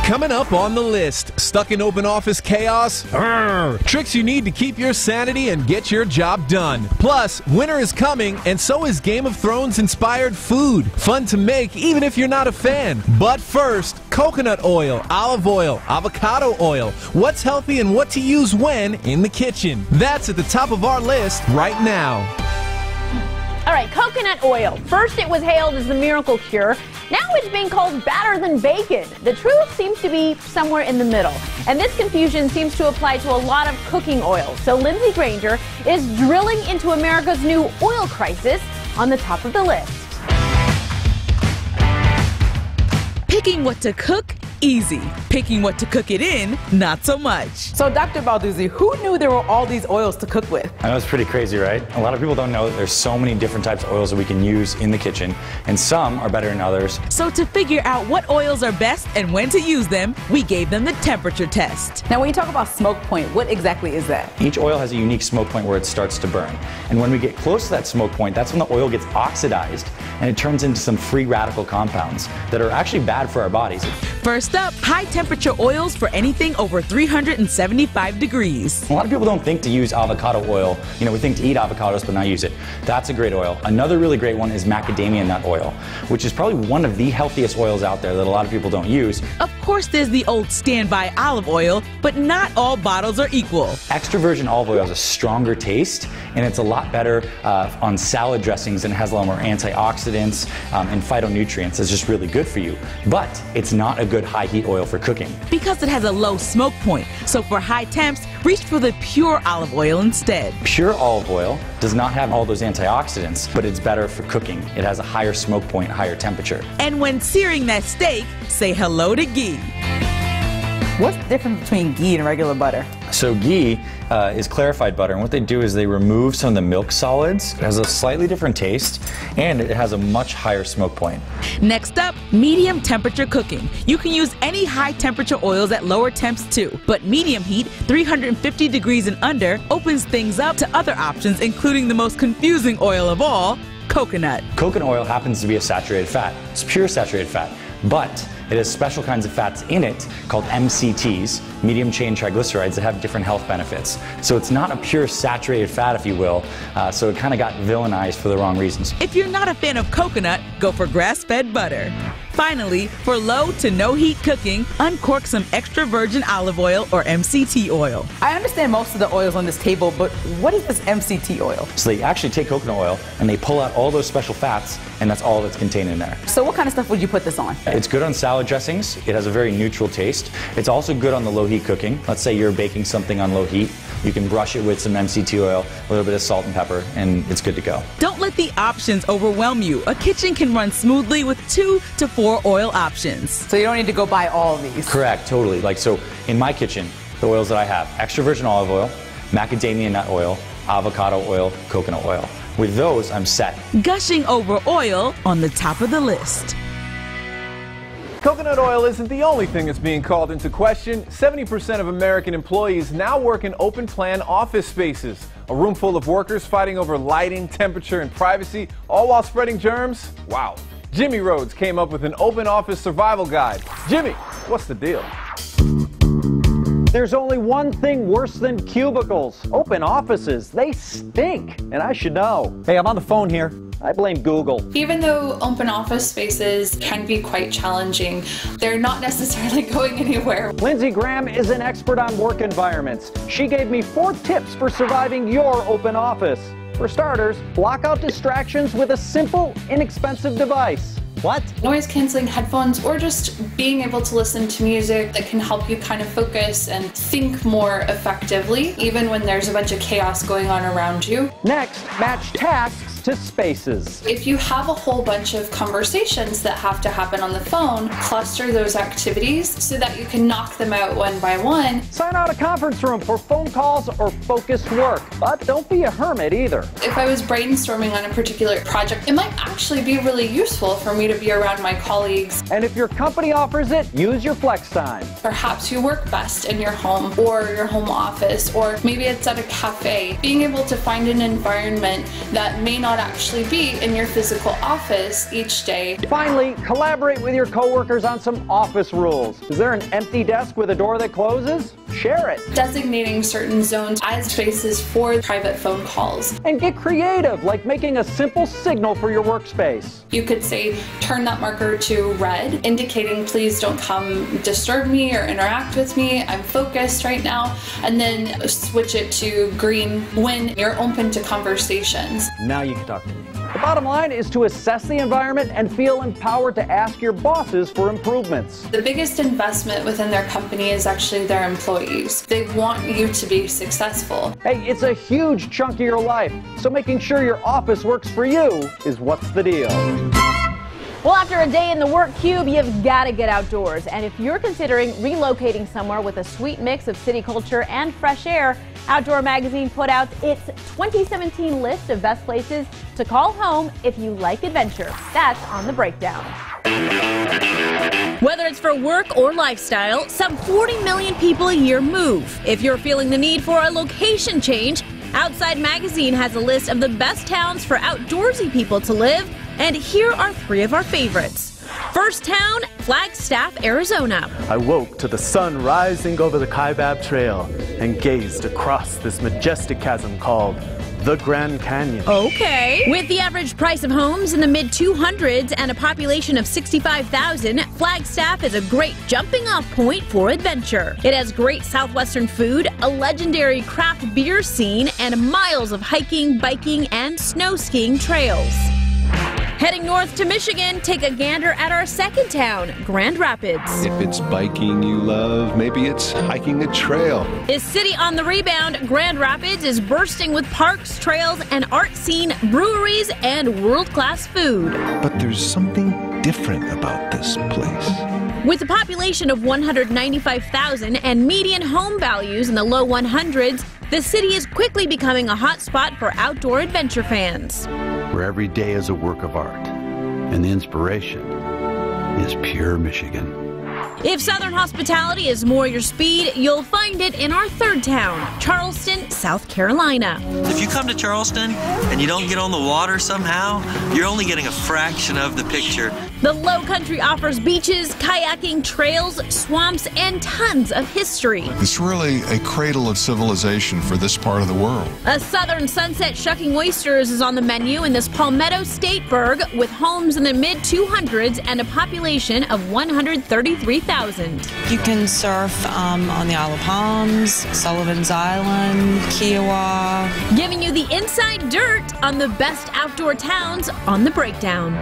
Coming up on the list, stuck in open office chaos? Tricks you need to keep your sanity and get your job done. Plus, winter is coming, and so is Game of Thrones inspired food. Fun to make even if you're not a fan. But first, coconut oil, olive oil, avocado oil. What's healthy and what to use when in the kitchen. That's at the top of our list right now. All right, coconut oil. First it was hailed as the miracle cure. Now it's being called batter than bacon. The truth seems to be somewhere in the middle. And this confusion seems to apply to a lot of cooking oils. So Lindsay Granger is drilling into America's new oil crisis on the top of the list. Picking what to cook, easy. Picking what to cook it in, not so much. So Dr. Balduzzi, who knew there were all these oils to cook with? I know it's pretty crazy, right? A lot of people don't know that there's so many different types of oils that we can use in the kitchen, and some are better than others. So to figure out what oils are best and when to use them, we gave them the temperature test. Now when you talk about smoke point, what exactly is that? Each oil has a unique smoke point where it starts to burn. And when we get close to that smoke point, that's when the oil gets oxidized and it turns into some free radical compounds that are actually bad for our bodies. First up, high temperature oils for anything over 375 degrees. A lot of people don't think to use avocado oil. You know, we think to eat avocados but not use it. That's a great oil. Another really great one is macadamia nut oil, which is probably one of the healthiest oils out there that a lot of people don't use. Of course, there's the old standby olive oil, but not all bottles are equal. Extra virgin olive oil has a stronger taste, and it's a lot better on salad dressings, and it has a lot more antioxidants and phytonutrients. It's just really good for you. But it's not a good high heat oil for cooking. Because it has a low smoke point. So for high temps, reach for the pure olive oil instead. Pure olive oil does not have all those antioxidants, but it's better for cooking. It has a higher smoke point, higher temperature. And when searing that steak, say hello to ghee. What's the difference between ghee and regular butter? So ghee is clarified butter, and what they do is they remove some of the milk solids. It has a slightly different taste, and it has a much higher smoke point. Next up, medium temperature cooking. You can use any high temperature oils at lower temps too, but medium heat, 350 degrees and under, opens things up to other options, including the most confusing oil of all, coconut. Coconut oil happens to be a saturated fat. It's pure saturated fat, but it has special kinds of fats in it called MCTs, medium chain triglycerides, that have different health benefits. So it's not a pure saturated fat, if you will, so it kind of got villainized for the wrong reasons. If you're not a fan of coconut, go for grass-fed butter. Finally, for low to no heat cooking, uncork some extra virgin olive oil or MCT oil. I understand most of the oils on this table, but what is this MCT oil? So they actually take coconut oil and they pull out all those special fats, and that's all that's contained in there. So what kind of stuff would you put this on? It's good on salad dressings. It has a very neutral taste. It's also good on the low heat cooking. Let's say you're baking something on low heat. You can brush it with some MCT oil, a little bit of salt and pepper, and it's good to go. Don't let the options overwhelm you. A kitchen can run smoothly with 2 to 4 oil options. So you don't need to go buy all of these? Correct, totally. Like, so in my kitchen, the oils that I have, extra virgin olive oil, macadamia nut oil, avocado oil, coconut oil. With those, I'm set. Gushing over oil on the top of the list. Coconut oil isn't the only thing that's being called into question. 70% of American employees now work in open-plan office spaces. A room full of workers fighting over lighting, temperature, and privacy, all while spreading germs? Wow. Jimmy Rhodes came up with an open office survival guide. Jimmy, what's the deal? There's only one thing worse than cubicles. Open offices. They stink. And I should know. Hey, I'm on the phone here. I blame Google. Even though open office spaces can be quite challenging, they're not necessarily going anywhere. Lindsay Graham is an expert on work environments. She gave me 4 tips for surviving your open office. For starters, block out distractions with a simple, inexpensive device. What? Noise canceling headphones, or just being able to listen to music that can help you kind of focus and think more effectively, even when there's a bunch of chaos going on around you. Next, match tasks to spaces. If you have a whole bunch of conversations that have to happen on the phone, cluster those activities so that you can knock them out one by one. Sign out a conference room for phone calls or focused work, but don't be a hermit either. If I was brainstorming on a particular project, it might actually be really useful for me to be around my colleagues. And if your company offers it, use your flex time. Perhaps you work best in your home or your home office, or maybe it's at a cafe. Being able to find an environment that may not not actually be in your physical office each day. Finally, collaborate with your coworkers on some office rules. Is there an empty desk with a door that closes? Share it. Designating certain zones as spaces for private phone calls. And get creative, like making a simple signal for your workspace. You could say, turn that marker to red, indicating please don't come disturb me or interact with me. I'm focused right now. And then switch it to green when you're open to conversations. Now you can talk to me. The bottom line is to assess the environment and feel empowered to ask your bosses for improvements. The biggest investment within their company is actually their employees. They want you to be successful. Hey, it's a huge chunk of your life, so making sure your office works for you is what's the deal. Well, after a day in the work cube, you've got to get outdoors. And if you're considering relocating somewhere with a sweet mix of city culture and fresh air, Outdoor Magazine put out its 2017 list of best places to call home if you like adventure. That's on the breakdown. Whether it's for work or lifestyle, some 40 million people a year move. If you're feeling the need for a location change, Outside Magazine has a list of the best towns for outdoorsy people to live, and here are 3 of our favorites. First town, Flagstaff, Arizona. I woke to the sun rising over the Kaibab Trail and gazed across this majestic chasm called the Grand Canyon. Okay. With the average price of homes in the mid-200s and a population of 65,000, Flagstaff is a great jumping-off point for adventure. It has great southwestern food, a legendary craft beer scene, and miles of hiking, biking, and snow skiing trails. Heading north to Michigan, take a gander at our second town, Grand Rapids. If it's biking you love, maybe it's hiking a trail. Is city on the rebound, Grand Rapids is bursting with parks, trails, and art scene, breweries, and world-class food. But there's something different about this place. With a population of 195,000 and median home values in the low 100s, the city is quickly becoming a hotspot for outdoor adventure fans. Where every day is a work of art, and the inspiration is pure Michigan. If Southern hospitality is more your speed, you'll find it in our third town, Charleston, South Carolina. If you come to Charleston and you don't get on the water somehow, you're only getting a fraction of the picture. The Low Country offers beaches, kayaking, trails, swamps, and tons of history. It's really a cradle of civilization for this part of the world. A southern sunset shucking oysters is on the menu in this Palmetto State burg with homes in the mid-200s and a population of 133,000. You can surf on the Isle of Palms, Sullivan's Island, Kiowa. Giving you the inside dirt on the best outdoor towns on the breakdown.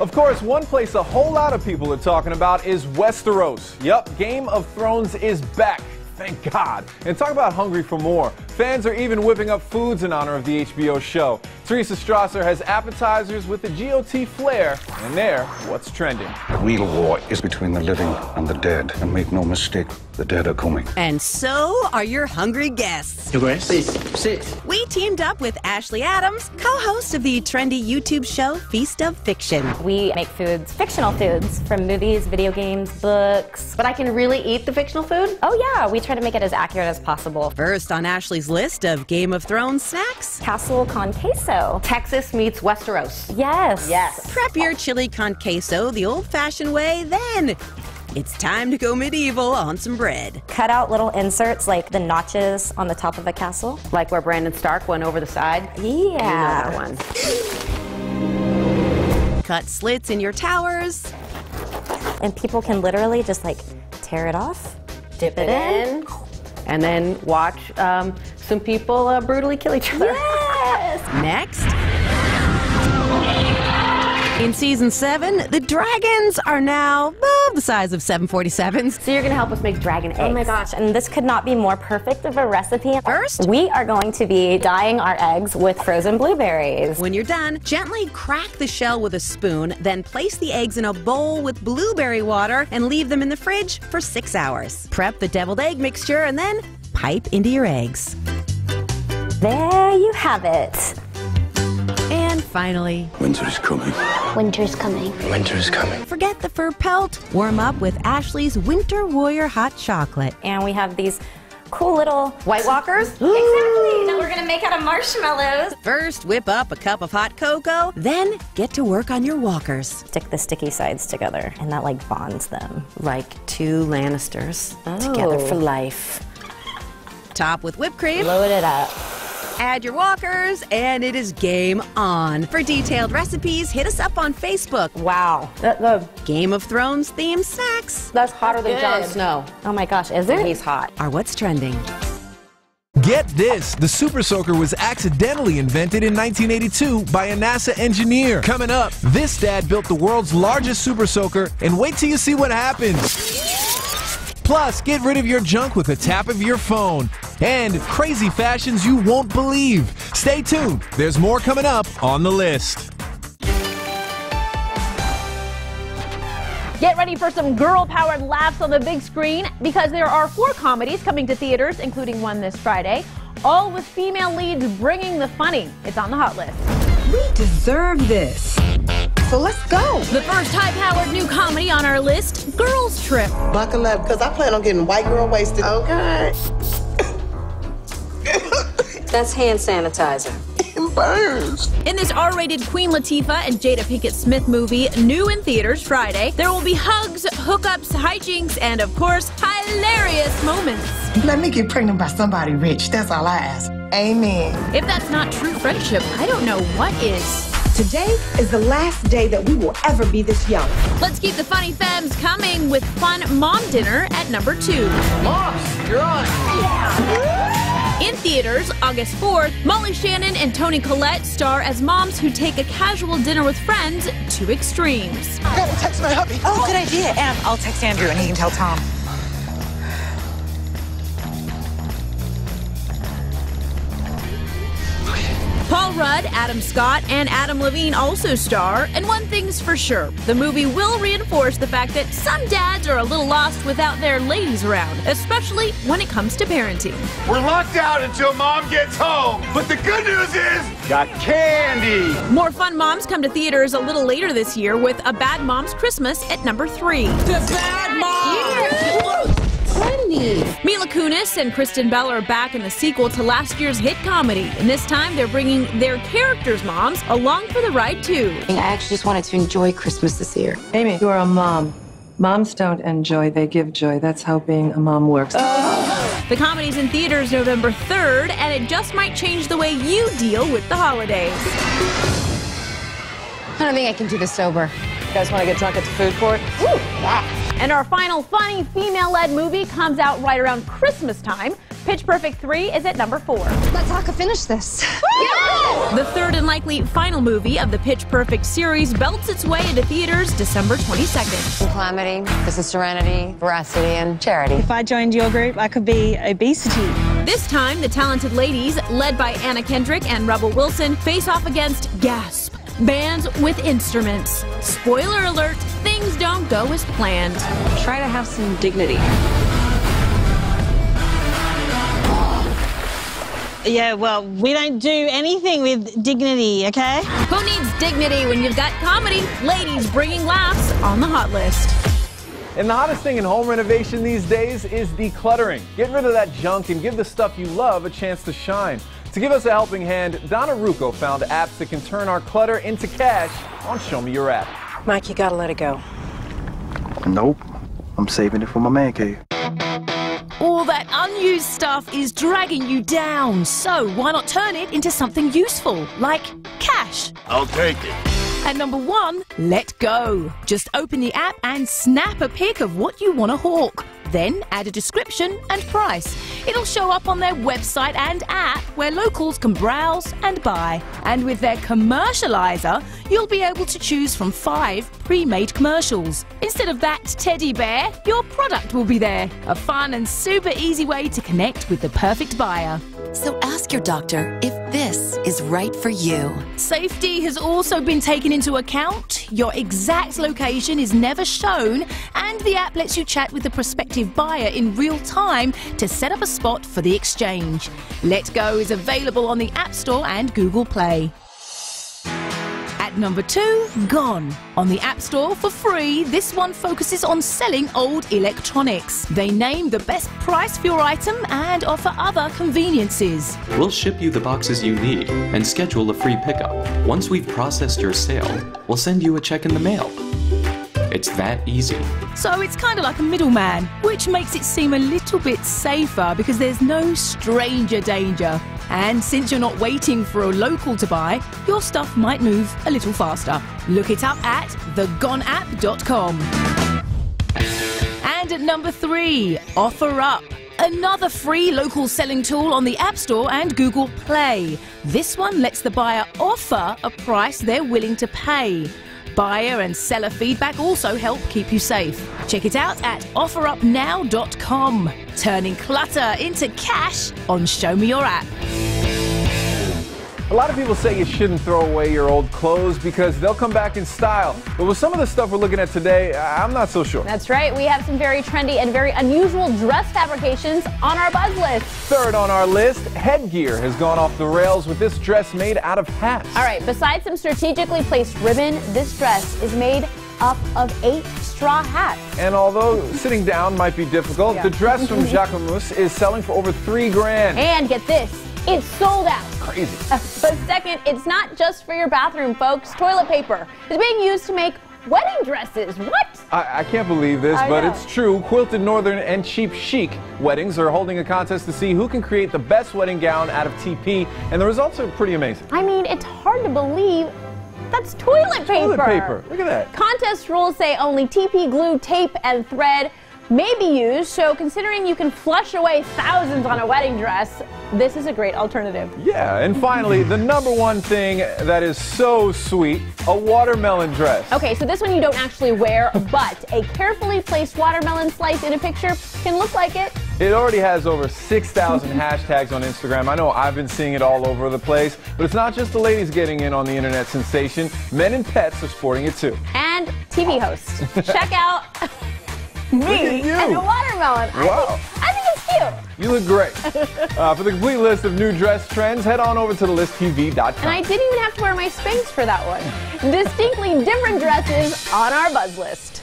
Of course, one place a whole lot of people are talking about is Westeros. Yup, Game of Thrones is back. Thank God. And talk about hungry for more. Fans are even whipping up foods in honor of the HBO show. Teresa Strasser has appetizers with the GOT flair, and there, what's trending. The real war is between the living and the dead. And make no mistake, the dead are coming. And so are your hungry guests. Your Grace, please sit. We teamed up with Ashley Adams, co-host of the trendy YouTube show Feast of Fiction. We make foods, fictional foods, from movies, video games, books. But I can really eat the fictional food? Oh yeah, we try to make it as accurate as possible. First on Ashley's list of Game of Thrones snacks, casserole con queso. Texas meets Westeros. Yes. Yes. Prep your chili con queso the old-fashioned way, then it's time to go medieval on some bread. Cut out little inserts like the notches on the top of a castle. Like where Brandon Stark went over the side? Yeah. You know that one. Cut slits in your towers. And people can literally just like tear it off, dip it in, and then watch some people brutally kill each other. Yes! Next. In season 7, the dragons are now the size of 747s. So you're gonna help us make dragon eggs. Oh my gosh, and this could not be more perfect of a recipe. First, we are going to be dyeing our eggs with frozen blueberries. When you're done, gently crack the shell with a spoon, then place the eggs in a bowl with blueberry water and leave them in the fridge for 6 hours. Prep the deviled egg mixture and then pipe into your eggs. There you have it. And finally, winter is coming. Winter is coming. Winter is coming. Forget the fur pelt. Warm up with Ashley's Winter Warrior Hot Chocolate. And we have these cool little White Walkers? Exactly, that we're gonna make out of marshmallows. First, whip up a cup of hot cocoa, then get to work on your walkers. Stick the sticky sides together, and that like bonds them. Like two Lannisters together for life. Top with whipped cream. Load it up. Add your walkers, and it is game on. For detailed recipes, hit us up on Facebook. Wow. The Game of Thrones themed snacks That's hotter than Jon Snow. Oh my gosh, is it? He's hot. are what's trending. Get this, the Super Soaker was accidentally invented in 1982 by a NASA engineer. Coming up, this dad built the world's largest Super Soaker, and wait till you see what happens. Plus, get rid of your junk with a tap of your phone. And crazy fashions you won't believe. Stay tuned, there's more coming up on the list. Get ready for some girl-powered laughs on the big screen because there are 4 comedies coming to theaters, including one this Friday, all with female leads bringing the funny. It's on the hot list. We deserve this. So let's go. The first high-powered new comedy on our list, Girls Trip. Buckle up, because I plan on getting white girl wasted. Okay. That's hand sanitizer. It burns. In this R-rated Queen Latifah and Jada Pinkett Smith movie, new in theaters Friday, there will be hugs, hookups, hijinks, and of course, hilarious moments. Let me get pregnant by somebody rich. That's all I ask. Amen. If that's not true friendship, I don't know what is. Today is the last day that we will ever be this young. Let's keep the funny femmes coming with fun mom dinner at number 2. Moms, you're on. In theaters, August 4th, Molly Shannon and Toni Collette star as moms who take a casual dinner with friends to extremes. I gotta text my hubby. Oh, good idea. And I'll text Andrew and he can tell Tom. Paul Rudd, Adam Scott, and Adam Levine also star, and one thing's for sure, the movie will reinforce the fact that some dads are a little lost without their ladies around, especially when it comes to parenting. We're locked out until Mom gets home, but the good news is, got candy! More fun moms come to theaters a little later this year with A Bad Mom's Christmas at number 3. The Bad Mom! Yeah. Mila Kunis and Kristen Bell are back in the sequel to last year's hit comedy, and this time they're bringing their characters' moms along for the ride too. I actually just wanted to enjoy Christmas this year. Amy, you're a mom. Moms don't enjoy, they give joy. That's how being a mom works. The comedy's in theaters November 3rd, and it just might change the way you deal with the holidays. I don't think I can do this sober. You guys want to get drunk at the food court? Ooh, yeah. And our final funny female-led movie comes out right around Christmas time. Pitch Perfect 3 is at number 4. Let's all finish this. The third and likely final movie of the Pitch Perfect series belts its way into theaters December 22nd. Calamity, this is Serenity, Veracity, and Charity. If I joined your group, I could be obesity. This time, the talented ladies, led by Anna Kendrick and Rebel Wilson, face off against Gasp, bands with instruments. Spoiler alert, things don't go as planned. Try to have some dignity. Yeah, well, we don't do anything with dignity, okay? Who needs dignity when you've got comedy? Ladies bringing laughs on the hot list. And the hottest thing in home renovation these days is decluttering. Get rid of that junk and give the stuff you love a chance to shine. To give us a helping hand, Donna Rucco found apps that can turn our clutter into cash on Show Me Your App. Mike, you gotta let it go. Nope. I'm saving it for my man cave. All that unused stuff is dragging you down, so why not turn it into something useful, like cash? I'll take it. And number 1, LETGO. Just open the app and snap a pic of what you want to hawk. Then add a description and price. It'll show up on their website and app where locals can browse and buy. And with their commercializer, you'll be able to choose from 5 pre-made commercials. Instead of that teddy bear, your product will be there. A fun and super easy way to connect with the perfect buyer. So ask your doctor if this is right for you. Safety has also been taken into account. Your exact location is never shown, and the app lets you chat with the prospective buyer in real time to set up a spot for the exchange. LETGO is available on the App Store and Google Play. At At number 2, Gone. On the App Store for free, this one focuses on selling old electronics. They name the best price for your item and offer other conveniences. We'll ship you the boxes you need and schedule a free pickup. Once we've processed your sale, we'll send you a check in the mail. It's that easy. So it's kind of like a middleman, which makes it seem a little bit safer because there's no stranger danger. And since you're not waiting for a local to buy, your stuff might move a little faster. Look it up at thegoneapp.com. And at number 3, OfferUp. Another free local selling tool on the App Store and Google Play. This one lets the buyer offer a price they're willing to pay. Buyer and seller feedback also help keep you safe. Check it out at offerupnow.com. Turning clutter into cash on Show Me Your App. A lot of people say you shouldn't throw away your old clothes because they'll come back in style. But with some of the stuff we're looking at today, I'm not so sure. That's right. We have some very trendy and very unusual dress fabrications on our buzz list. Third on our list, headgear has gone off the rails with this dress made out of hats. All right, besides some strategically placed ribbon, this dress is made up of 8 straw hats. And although sitting down might be difficult, the dress from Jacquemus is selling for over $3 grand. And get this, it's sold out. Crazy. But second, it's not just for your bathroom, folks. Toilet paper is being used to make wedding dresses. What? I can't believe this, but it's true. Quilted Northern and Cheap Chic Weddings are holding a contest to see who can create the best wedding gown out of TP, and the results are pretty amazing. I mean, it's hard to believe that's toilet paper. Toilet paper. Look at that. Contest rules say only TP glue, tape, and thread may be used, so considering you can flush away thousands on a wedding dress, this is a great alternative. Yeah, and finally, the number one thing that is so sweet, a watermelon dress. Okay, so this one you don't actually wear, but a carefully placed watermelon slice in a picture can look like it. It already has over 6,000 hashtags on Instagram. I know I've been seeing it all over the place, but it's not just the ladies getting in on the internet sensation. Men and pets are sporting it too. And TV hosts. Check out me and the watermelon. Wow. I think it's cute. You look great. For the complete list of new dress trends, head on over to thelistTV.com. And I didn't even have to wear my Spanx for that one. Distinctly different dresses on our buzz list.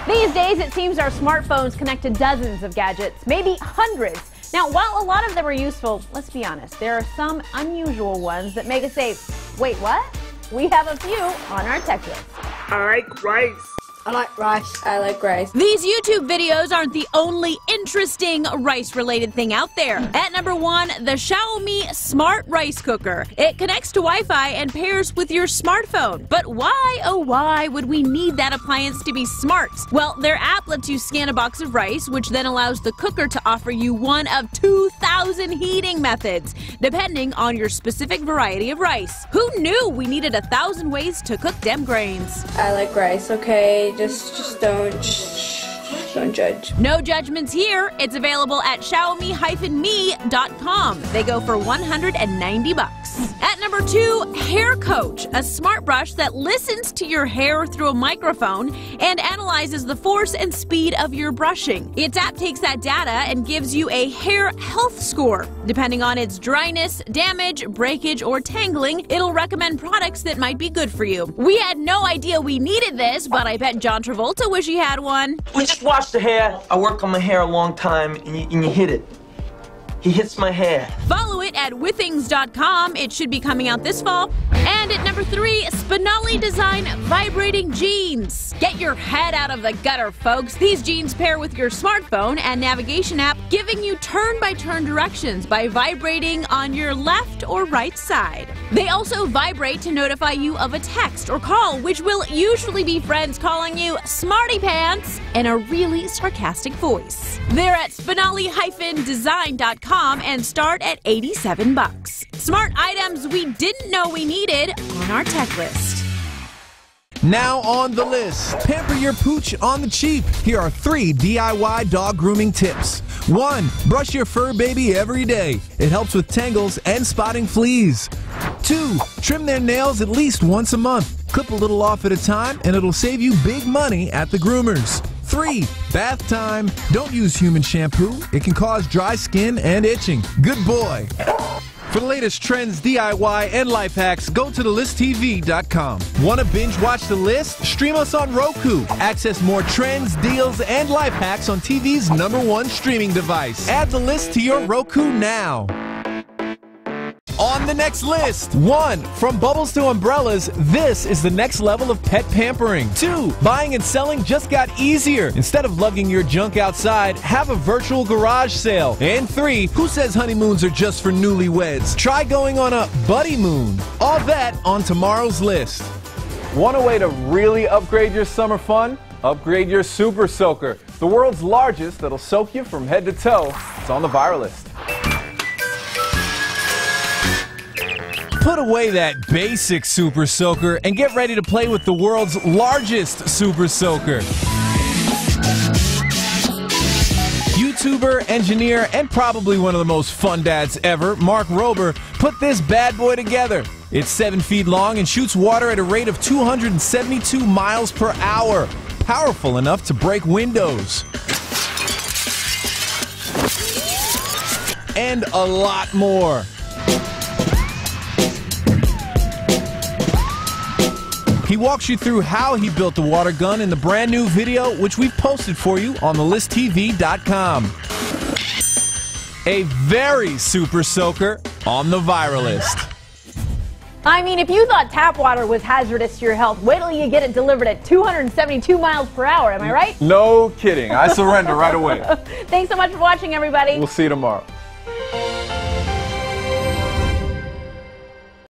These days, it seems our smartphones connect to dozens of gadgets, maybe hundreds. Now, while a lot of them are useful, let's be honest, there are some unusual ones that make us say, wait, what? We have a few on our tech list. I like rice. I like rice. I like rice. These YouTube videos aren't the only interesting rice-related thing out there. At number 1, the Xiaomi Smart Rice Cooker. It connects to Wi-Fi and pairs with your smartphone. But why, oh why, would we need that appliance to be smart? Well, their app lets you scan a box of rice, which then allows the cooker to offer you one of 2,000 heating methods, depending on your specific variety of rice. Who knew we needed 1,000 ways to cook dem grains? I like rice, okay? Just don't judge. No judgments here. It's available at Xiaomi-me.com. They go for $190. At number 2, Hair Coach, a smart brush that listens to your hair through a microphone and analyzes the force and speed of your brushing. Its app takes that data and gives you a hair health score. Depending on its dryness, damage, breakage, or tangling, it'll recommend products that might be good for you. We had no idea we needed this, but I bet John Travolta wish he had one. We just wash the hair. I work on my hair a long time, and you hit it. He hits my hair. Follow it at withings.com. It should be coming out this fall. And at number 3, Spinali Design Vibrating Jeans. Get your head out of the gutter, folks. These jeans pair with your smartphone and navigation app, giving you turn-by-turn directions by vibrating on your left or right side. They also vibrate to notify you of a text or call, which will usually be friends calling you Smarty Pants in a really sarcastic voice. They're at spinali-design.com and start at $87. Smart items we didn't know we needed on our tech list. Now on the list, pamper your pooch on the cheap. Here are 3 DIY dog grooming tips. 1. Brush your fur baby every day. It helps with tangles and spotting fleas. 2. Trim their nails at least once a month. Clip a little off at a time and it'll save you big money at the groomers. 3. Bath time. Don't use human shampoo. It can cause dry skin and itching. Good boy. For the latest trends, DIY, and life hacks, go to thelisttv.com. Want to binge watch The List? Stream us on Roku. Access more trends, deals, and life hacks on TV's #1 streaming device. Add The List to your Roku now. On the next list. 1. From bubbles to umbrellas, this is the next level of pet pampering. 2. Buying and selling just got easier. Instead of lugging your junk outside, have a virtual garage sale. And 3. Who says honeymoons are just for newlyweds? Try going on a buddy moon. All that on tomorrow's list. Want a way to really upgrade your summer fun? Upgrade your Super Soaker, the world's largest that'll soak you from head to toe. It's on the viral list. Put away that basic Super Soaker and get ready to play with the world's largest Super Soaker. YouTuber, engineer, and probably one of the most fun dads ever, Mark Rober, put this bad boy together. It's 7 feet long and shoots water at a rate of 272 miles per hour. Powerful enough to break windows. And a lot more. He walks you through how he built the water gun in the brand new video, which we've posted for you on thelisttv.com. A very Super Soaker on the viral list. I mean, if you thought tap water was hazardous to your health, wait till you get it delivered at 272 miles per hour, am I right? No kidding. I surrender right away. Thanks so much for watching, everybody. We'll see you tomorrow.